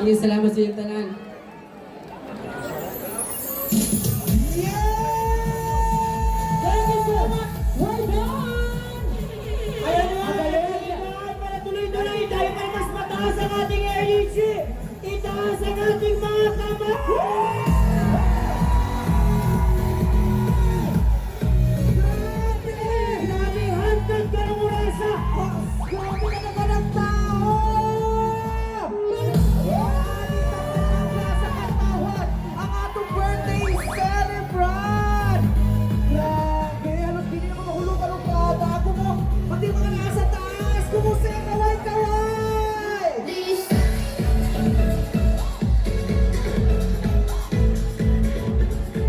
Maraming salamat sa iyong tanan. Thank you so much! Well done! Ayan na! Ayan para tuloy-tuloy dahil para mas mataas ang ating RUG! Itaas ang ating mga kamay! Grabe! Hantad ka ng urasa! Grabe ka naman ang tao! Sa katawad ang atong birthday celebrant! Grabe! Alam, hindi naman mahulog ka ng bago mo! Pati mga nasa taas! Kumusta yung kaway-kaway!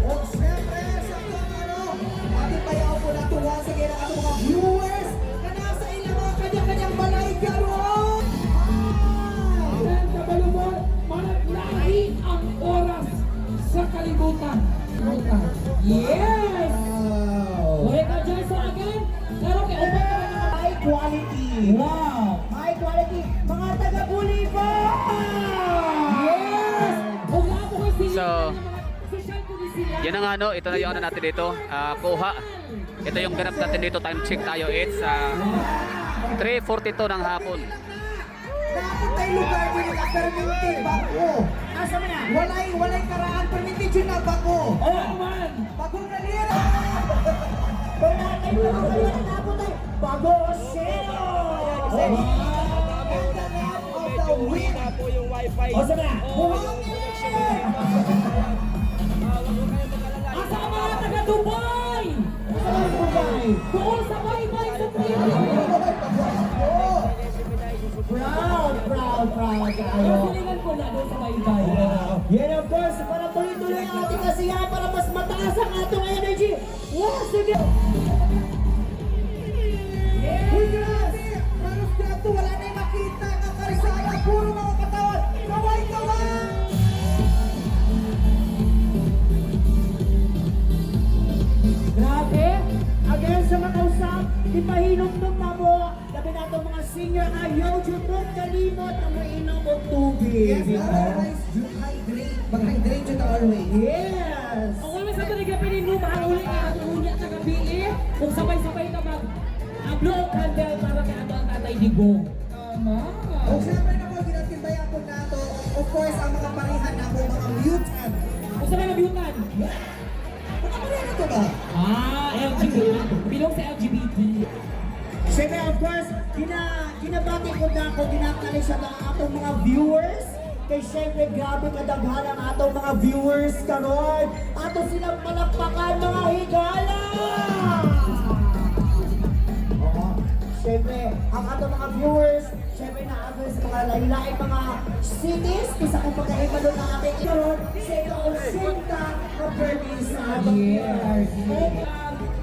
O siyempre, sa ating bayaw po na tuwa sa gina ang mga viewers na nasa ilang mga kanya-kanyang balay karoon! Then kabalubon, manatlahi ang oras sa kalibutan. Yes! Wala ka dyan sa akin, pero kay Opa ka na High quality! Wow! High quality! Mga taga-buli pa! Yes! Huwag na ako kasi So, social ko din sila. Yan ang ano, ito na yung ano natin dito, kuha. Ito yung ganap natin dito, time check tayo. It's 3:42 ng hapon. Dapat tayo lugar din na permitted bako. Asa mo na? Walay karaan permitted yun na bako. Oo man! Bagong kalira! Wala tayo lugar din na dapat tayo bago zero! And the name of the week. Asa mo na? Asa ang mga taga-Dubai? Doon sa baybay sa Proud tayo. Silingan ko na doon sa baybay. Yan of course, para tuloy-tuloy ang ating kasiyahan para mas mataas ang atong energy. Wow, sige! Yes! Maros grato, wala na yung makita ang karisaya, puro mga katawan. Kaway-kaway! Grabe! Again sa mga usap, di pahinom-nom na mo. Labi na itong mga senior ayaw, jutong kalimot ang mainom o tubig. Yes, otherwise, you hydrate. Mag-hydrate you always. Yes! Ang wala sa tuloy gabi ni Luma, ang uli nga ang unya sa gabi kung sabay-sabay ka blow candle para kay ato ang tatay digong. Tama. O siyempre na po, ginatimbaya po na ito. Of course, ang mga parihan na po, mga mutant. Kung sa mga byutan? Mga parihan na ito ba? LGBT. Bilong sa LGBT. Siyempre, of course, kinabati ko na ako, ginakali siya ng atong mga viewers. Kay siyempre, grabe kadaghan ang atong mga viewers karon. Ato silang palakpakan, mga higala! Oo. Siyempre, ang atong mga viewers, siyempre naagol sa mga lain-lain mga cities. Isa kong pagkahibalo na ating karon, sa ikaw, Sinta, na birthday sa atong viewers.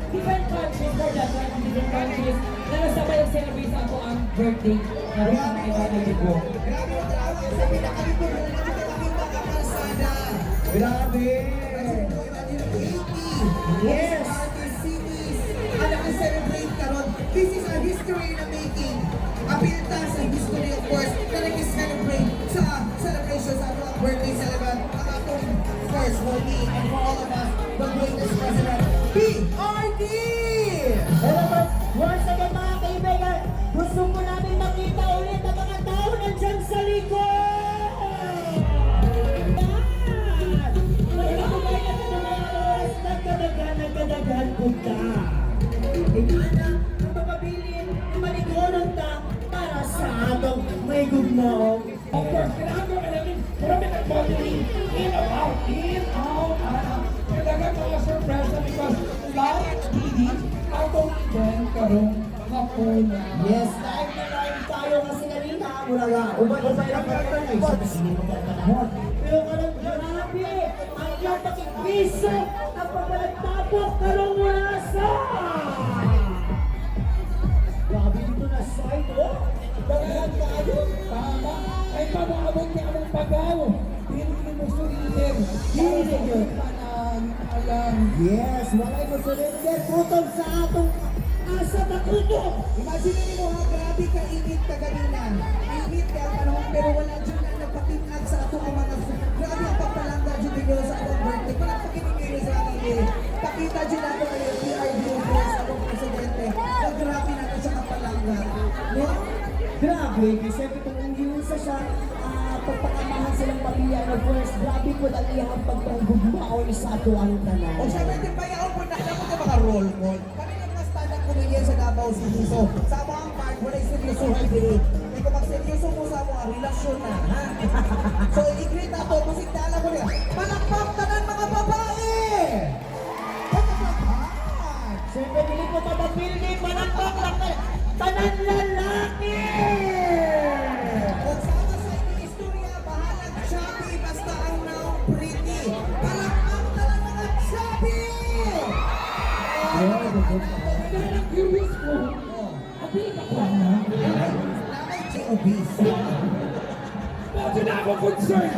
Different countries for that, different countries na nasabay ang celebrate sa ako ang birthday na rin ang tatay digong. Grabe yung talaga sa pinakalikod na nakikita ka kalsada. Grabe! Kasi po, imagine 80. Yes. Artist cities. Alam ko celebrate karon. This is a history na making. Apilta sa history, of course, na nag-celebrate sa celebration sa mga birthday celebrant. Ang atong, of course, for me and for all of us, the greatest president, PRD! Hello, but once again mga kaibigan, gusto ko namin makita ulit ang mga tao nandyan sa likod! Yan! Magkakabay na sa mga oras, nagkadagan punta. Ingana, ang mapabilin, malikonon ta para sa atong may gugnaw. Of course, kailangan ko kailangan marami ng modeling in or out, kailangan mga surpresa because live TV atong event karong hapon. Yes, live na live tayo kasi kanina, mula nga, ubay lang ka tayo, sa panahon. Pero karang grabe, ang iyong pakipiso, ang pagbalagtapok, karong wasa! Grabe dito na side, oh! Daghan tayo! Tama, ay pamabot niya ang pagaw. Hindi mo sulitin. Hindi yun. Alam. Yes, walay mo sulitin, putol sa atong asa na kuto! Imagine mo ha, grabe ka init ka ganina. Init ka ang panahon, pero wala dyan na nagpaka pag-tingag sa ato ang mga grabe ang pagpalangga dyan ninyo sa atong birthday. Parang pakinig sa akin eh. Pakita dyan nato ay PRD Force atong presidente. Na grabe nato sa kapalangga. No? Grabe, kasi itong yun sa siya, pagpakamahan silang pamilya ng first, grabe po ang iyang pagpagugmaon sa ato ang tanan. O syempre, di ba yaon po na alam mo na mga role call? Kami ng mga stand-up comedian sa Davao City. So, sa mga part, wala yung seryosohan diri. Kaya kung mag-seryoso mo sa mga relasyon na, ha? So, i-greet ako, musik na alam mo niya. Palakpak tanan mga babae! Palakpakan! Siyempre, hindi ko mapapildi, palakpak lang na, tanan lalaki! Kung sama sa inyong istorya, bahalag chubby, basta ang naong pretty. Palakpak tanan mga chubby! Kaya lang curious ko, abi ka ko na. Nakay G.O.B.s. Bakit na ako concern?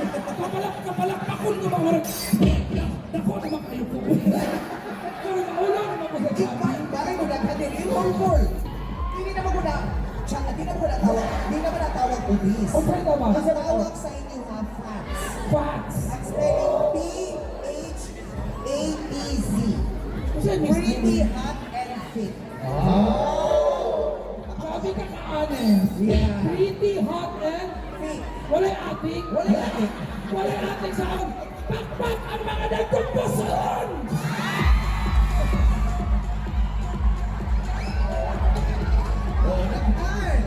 Kapalakpakon ko mga walang... Dako naman kayo ko. Pero ulo naman ko sa sabi. Bakit mo nagkadin? Yung call. Hindi naman ko na, hindi naman ko natawag, hindi naman natawag obese. O pwede naman. Ang tawag sa inyo nga fats. Facts. Ang spelling P-H-A-T-Z. Kasi Pretty, hot, and fit. Sabi ka ka-honest. Yeah. Pretty, hot, and... Fit. Wala'y ating. Wala'y ating. Wala'y ating sa akin. Pakpak ang mga nagkumpusyon! Oh, nag-earn.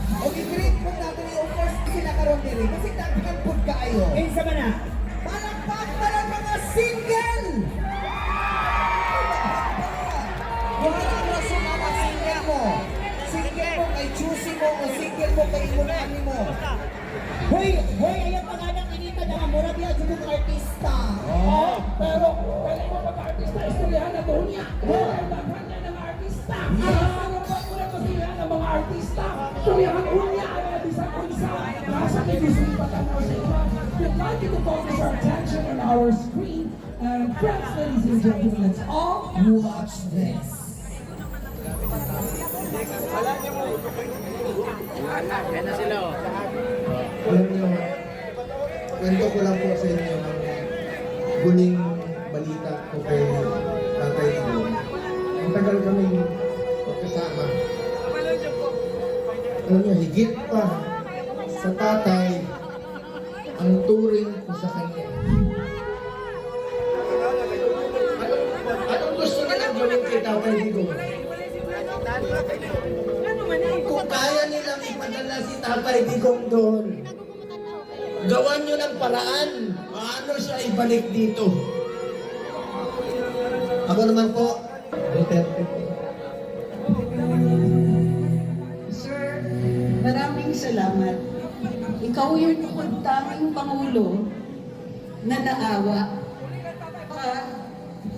Okay, great po natin yung first sinakaroon din rin. Kasi nagkakalpod kayo. Kinsa ba na? Palakpak na lang mga single! Wala ang rason na ang single mo. Single mo kay choosy mo o single mo kay imunani mo. Hoy, ayan pa nga nang inita na nga, mura biya dyan yung artista. Oo, pero pwede mo pag-artista, istoryahan na doon niya. Daghan niya ng artista. Ano ba muna istoryahan ng mga artista? Istoryahan unya ang mga bisang unsa. Nasa kibisin pa tanaw sa iba. We'd like you to focus our attention on our screen. And friends, ladies and gentlemen, let's all watch this. Yan na sila oh. Alam niyo, kwento ko lang po sa inyo ang huling balita ko kay Tatay ko. Ang tagal kami magkasama. Alam niyo, higit pa sa tatay ang turing ko sa kanya. Anong gusto nilang gawin kay Tatay Digong? Kung kaya nilang ipadala si Tatay Digong doon, gawan nyo ng paraan. Paano siya ibalik dito? Ako naman po, Duterte po. Sir, maraming salamat. Ikaw yung tanging Pangulo na naawa ka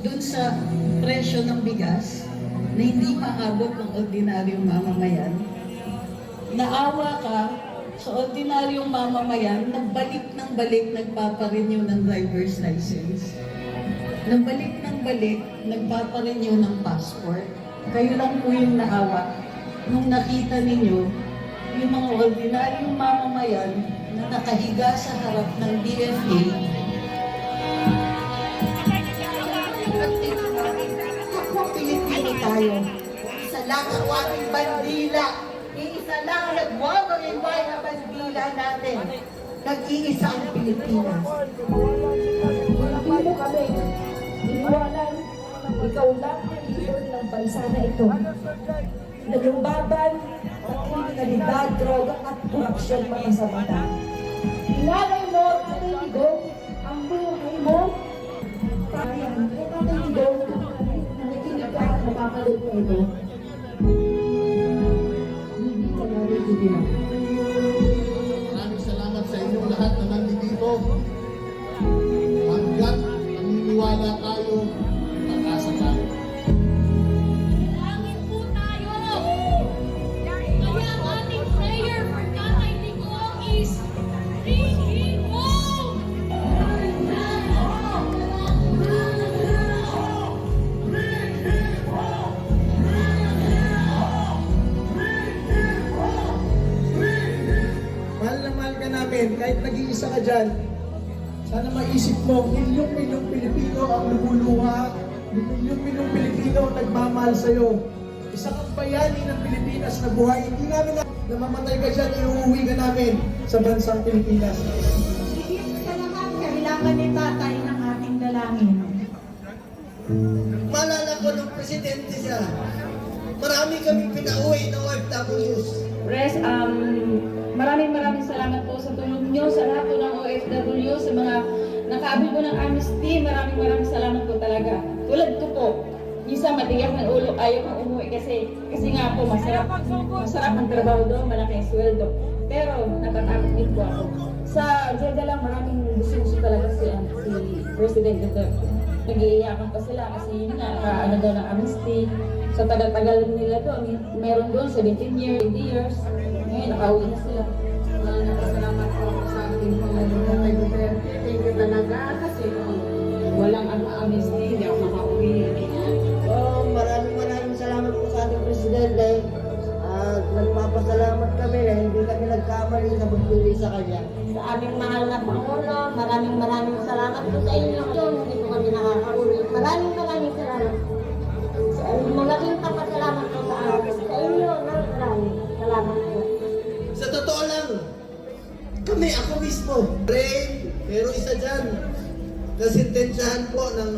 dun sa presyo ng bigas na hindi maabot ng ordinaryong mamamayan. Naawa ka sa ordinaryong mamamayan, nagbalik ng balik, nagpaparenew ng driver's license. Nagbalik ng balik, nagpaparenew ng passport. Kayo lang po yung naawa nung nakita ninyo yung mga ordinaryong mamamayan na nakahiga sa harap ng DFA. Kapwa Pilipino tayo. Isa lang ang ating bandila. Iisa lang ang nagwawarimbay na bandila natin. Nag-iisa ang Pilipinas. Hindi mo kami iniwanan. Ikaw lang ang leader ng bansa na ito. Naglubaban ang kriminalidad, droga at korupsyon mga sa mata. Inalay mo, Tatay Digong, ang buhay mo. Kaya, Tatay Digong, nakikinig ka at makakalit mo ito. Hindi ka namin tibira. Maraming salamat sa inyong lahat na nandito. Hanggat naniniwala tayo, nakasa tayo. Langit po tayo! Kaya ang ating prayer for Tatay Digong is bring him home! namin, kahit nag-iisa ka dyan, sana maisip mo, milyong-milyong Pilipino ang lumuluha, milyong-milyong Pilipino ang nagmamahal sa'yo. Isa kang bayani ng Pilipinas na buhay. Hindi namin na mamatay ka dyan, iuuwi ka namin sa bansang Pilipinas. Higit sa lahat, kailangan ni tatay ng ating dalangin. Maalala ko nung presidente siya, marami kaming pinauwi na OFWs. Res, maraming salamat po sa tulong nyo sa lahat po ng OFW, sa mga nakaabot po ng amnesty. Maraming salamat po talaga. Tulad ko po, minsan matigas ng ulo, ayaw kong umuwi kasi nga po masarap ang trabaho doon, malaki ang sweldo. Pero natatakot din po ako. Sa Jeddah lang, maraming gusto talaga si President Duterte. Nag-iiyakan pa sila kasi yun nga, ano daw ng amnesty. Sa tagal-tagal nila doon, meron doon 17 years, 20 years. Ngayon, nakauwi na sila. Salamat po sa ating Panginoon kay Duterte. Thank you talaga kasi walang amnesty, hindi ako makauwi. Maraming salamat po sa ating Presidente. At nagpapasalamat kami na hindi kami nagkamali sa pagpili sa kanya. Sa aming mahal na Pangulo, maraming salamat po sa inyo. Hindi po kami nakakauwi. Maraming salamat. Malaking papasalamat po sa amin. Sa inyo, maraming salamat po. Sa totoo lang, ako mismo, brave, pero isa dyan, nasintensyahan po ng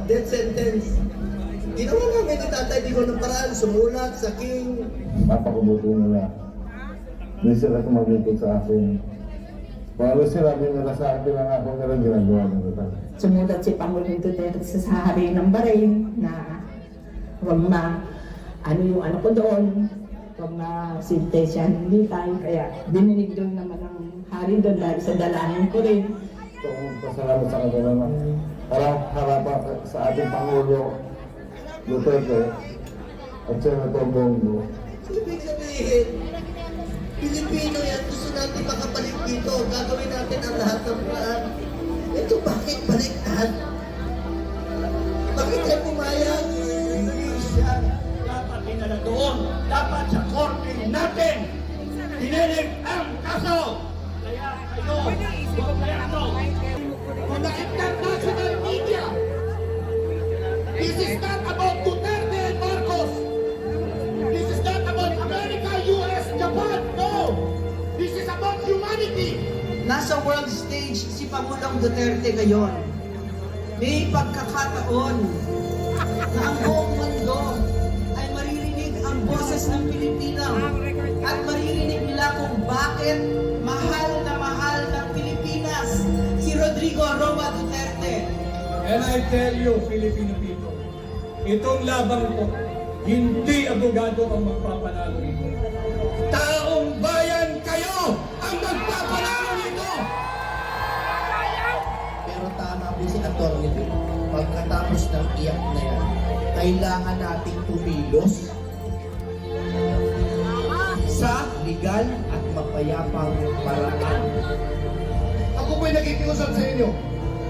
death sentence. Ginawa namin ni Tatay Digo ng paraan, sumulat sa King. Napakabuti nila. Hindi sila tumagintod sa akin. Kung ano sinabi nila sa akin ang ako nila ginagawa nila. Sumulat si Pangulong Duterte sa hari ng Bahrain na huwag na ano ko doon, huwag na sintensyahan hindi tayo. Kaya dininig doon naman ang hari doon dahil sa dalangin ko rin. Itong pasalamat sa kanila na harapan sa ating Pangulo Duterte at Senator Bongo. Ibig sabihin, Pilipino yan, gusto natin makabalik dito. Gagawin natin ang lahat ng paraan. Ito bakit baliktad? Bakit kayo pumayag? Hindi siya dapat dinala doon. Dapat sa korte natin dinilig ang kaso. Kaya kayo, kaya ano, kung international media, this is not about Duterte and Marcos. This is not about America, US, Japan. No! This is about humanity. Nasa world stage si Pangulong Duterte ngayon. May pagkakataon na ang buong mundo ay maririnig ang boses ng Pilipino at maririnig nila kung bakit mahal ng Pilipinas si Rodrigo Roa Duterte. And I tell you, Filipino people, itong labang ko, hindi abogado ang magpapanalo nito. Taong bayan kayo ang magpapanalo nito! Pero tama po si Atty. Bill. Pagkatapos ng iyak na yan, kailangan nating tumilos sa legal at mapayapang paraan. Ako po'y nakikiusap sa inyo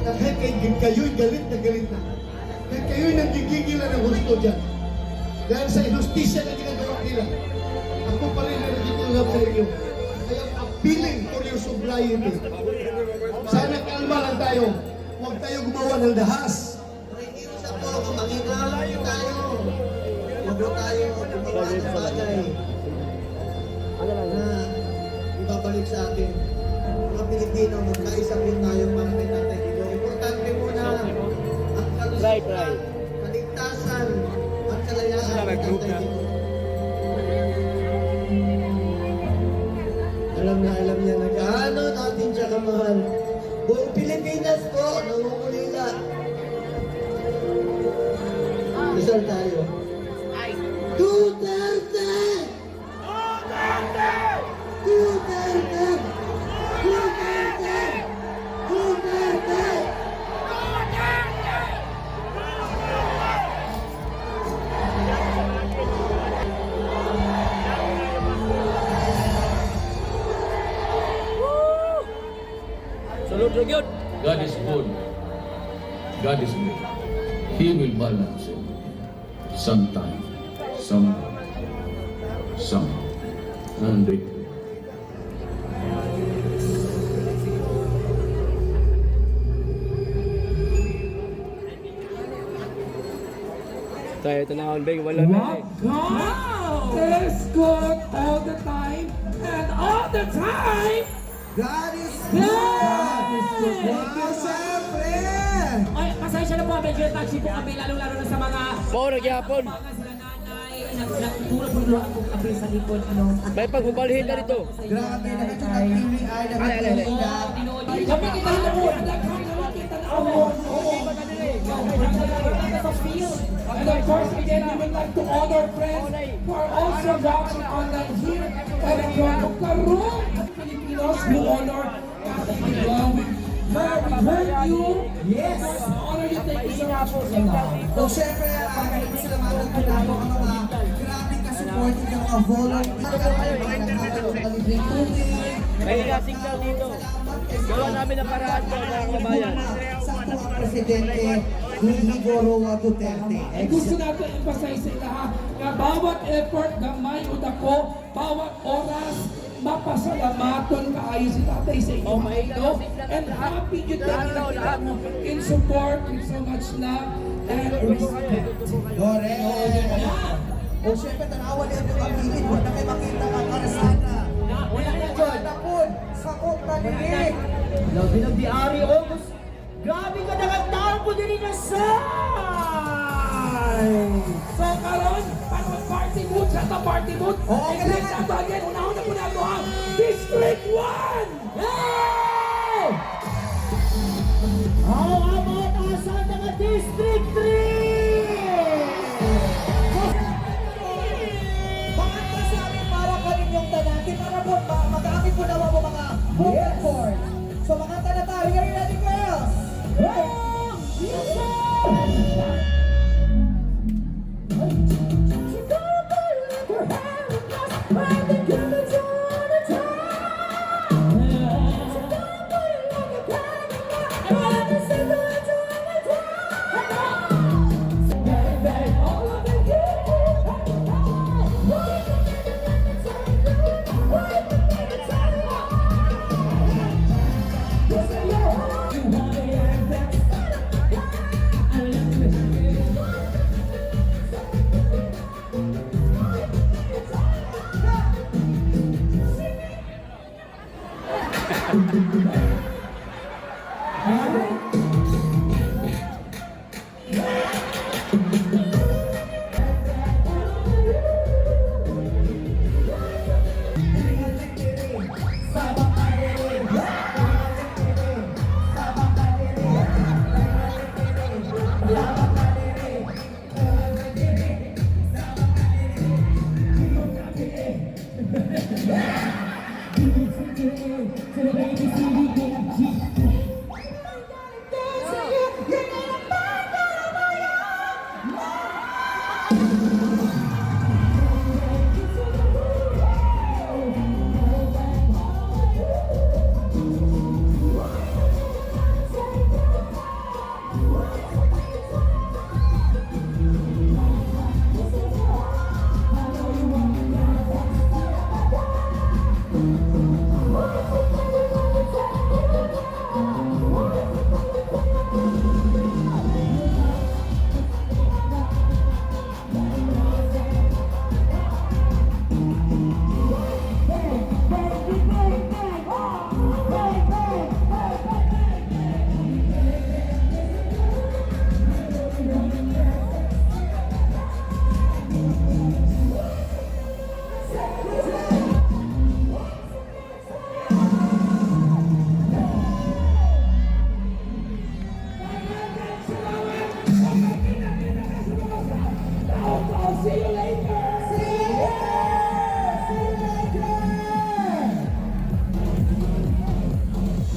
na kahit kayo'y galit na, kahit kayo'y nanggigigilan ng gusto dyan, dahil sa inustisya na ginagawa nila, ako pa rin na nakikiusap sa inyo. I am appealing for your sobriety. Sana kalma lang tayo. Huwag tayo gumawa ng dahas. Nakikiusap po ako, makikalayo tayo. Huwag po tayo gumawa ng bagay na ibabalik sa atin. Mga Pilipino, magkaisa po tayo para kay Tatay Digo. Importante muna ang kalusugan, kaligtasan, at kalayaan ng Tatay Digo. Alam niya na gaano natin siya kamahal. Buong Pilipinas po, nangungulila. Isal tayo. Duterte! Duterte! Duterte! Duterte! Duterte! God is good. God is good. He will balance it. Sometime. Some. And it Wow! Is good all the time and all the time. God is Good! Wow, syempre! Ay, pasensya na po, medyo touchy po kami, lalo-lalo na sa mga... Oo, nagyapon. Mga sila nanay, nagtulog-tulog ako kami sa likod, ano. May pagbubalhin ka dito. Grabe, nakatulog ay nakatulog. Kami kita na po, nakita na ako. And of course, again, we would like to honor friends who are also watching online here. Telegram Karoon at Filipinos who honor Catholic Love. We heard you. Yes. Honor you. Thank you so much for your love. So, syempre, salamatan ko na ang mga grabe ka-supporting ng mga volunteer, mga nagkakalibreng tubig. May signal dito. Gawa namin ang paraan ko ng kabayan. Sa ating mga presidente, Rodrigo Roa Duterte. Gusto natin emphasize sa ilaha na bawat effort, gamay o dako, bawat oras, mapasalamaton kaayo si tatay sa inyo mga ito. And happy you tayo in support with so much love and respect. Correct. O syempre, tanawa niya ito kabilin. Huwag na kayo makita ka para sana. Wala na dyan. Napon, sakop na nilig. Labi ng diary, August. Grabe ka nakatawag ko din na So karon, para party mood sa ta party mood. Oo, English na to again. Unahon na po na ito ang District 1! Hey! Ang amot asa ng District 3! Mga kasabi para ka ninyong tanati para po magamit po naman mo mga vocal cords. So mga tanatari, are you ready, girls? See you later!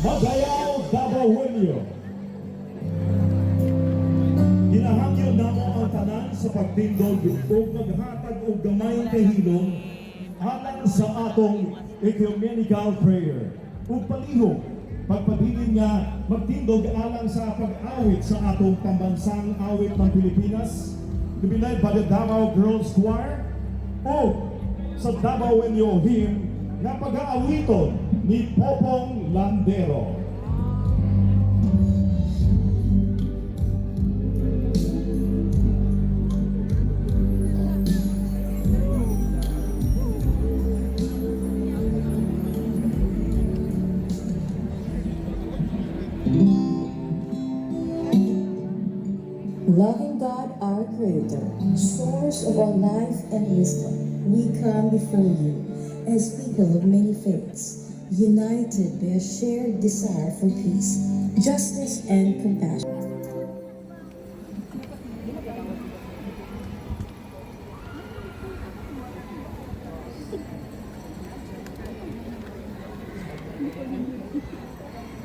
Magayaw, Davao Wilio. Ginahangyo namo ang tanan sa pagtindog ug maghatag og gamay kahilom alang sa atong ecumenical prayer. Ug palihog pagpabilin nga magtindog alang sa pag-awit sa atong pambansang awit ng Pilipinas, gibilay by the Davao Girls Choir o sa Davao Wilio Hymn nga pag-aawiton ni Popong Landero. Loving God, our Creator, source of all life and wisdom, we come before you as people of many faiths, united by a shared desire for peace, justice, and compassion.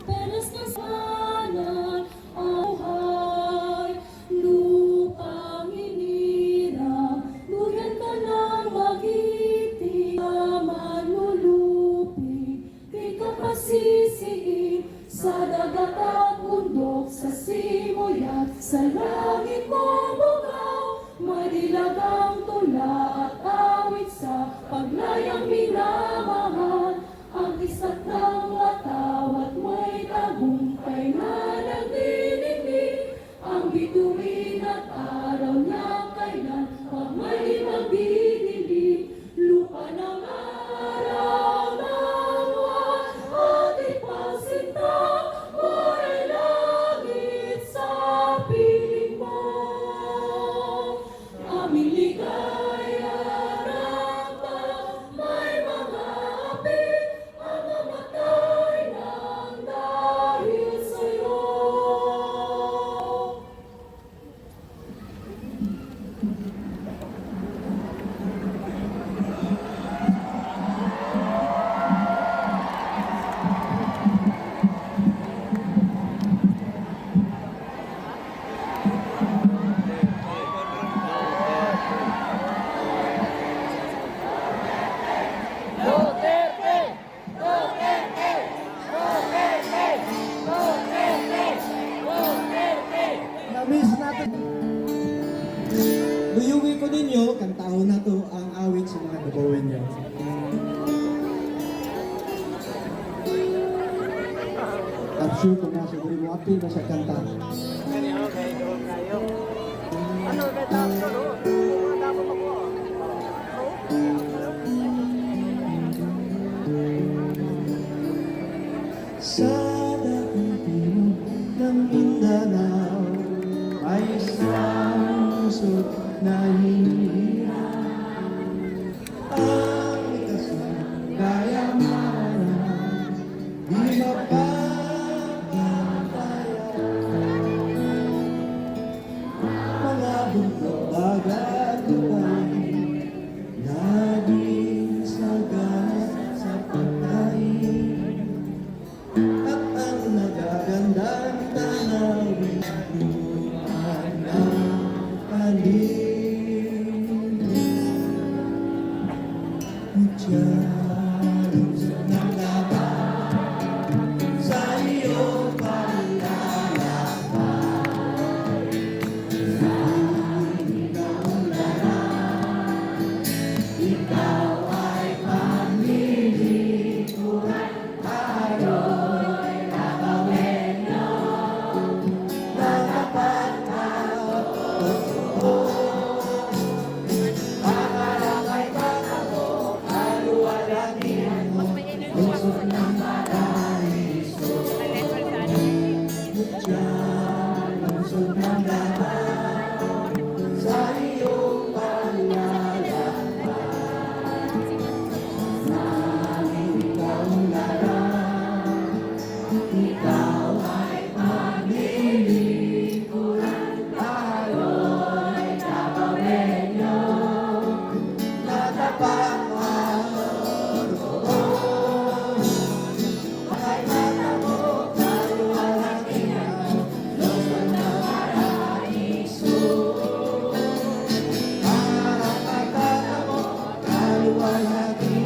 Penas ng sanan, buhay, lupang hinirang, duyan ka ng magiting, manulupi, di ka pasisiin, sa dagat at bundok, sa simoy at sa langit mo bukaw, may dilagang tula at awit sa paglayang minamahal, ang isa't ng matawat may tagumpay na nagdinigdig, ang bituin at araw na kailan pag may magdidilig, lupa ng araw ng buwan at ipagsinta, buhay langit sa piling mo, aming ligaya ramdam, may mga api ang mamatay ng dahil sa'yo. Na-miss natin. Luyugi ko ninyo, kantahon na to ang awit sa mga nabawin nyo. I'm sure kung nasa gawin mo, apil na sa kanta. Sa dakitin ng Mindanao ay isang usod na hirap. Ang likas ng kayamanan, di mapapatayan. Mga bundok, dagat, lupain, naging sagat sa pagkain. At ang nagagandang tanawin, lumaan ng paligid. Diyan sa naglaban, sa iyong paglalakbay, ikaw lahat, ikaw ay pamilikuran, tayo'y nakawin nyo, natapat na totoo. Pangalangay patamo, kaluwalhatian mo, lungsod ng paraiso. Diyan, lungsod ng lahat, sa iyong paglalakbay, namin ikaw lahat, ikaw ay paglilingkuran, tayo'y nakawin nyo, natapat na totoo. Ay matamo, kaluwalhatian, lungsod ng paraiso. Para kay tatamo, kaluwalhatian,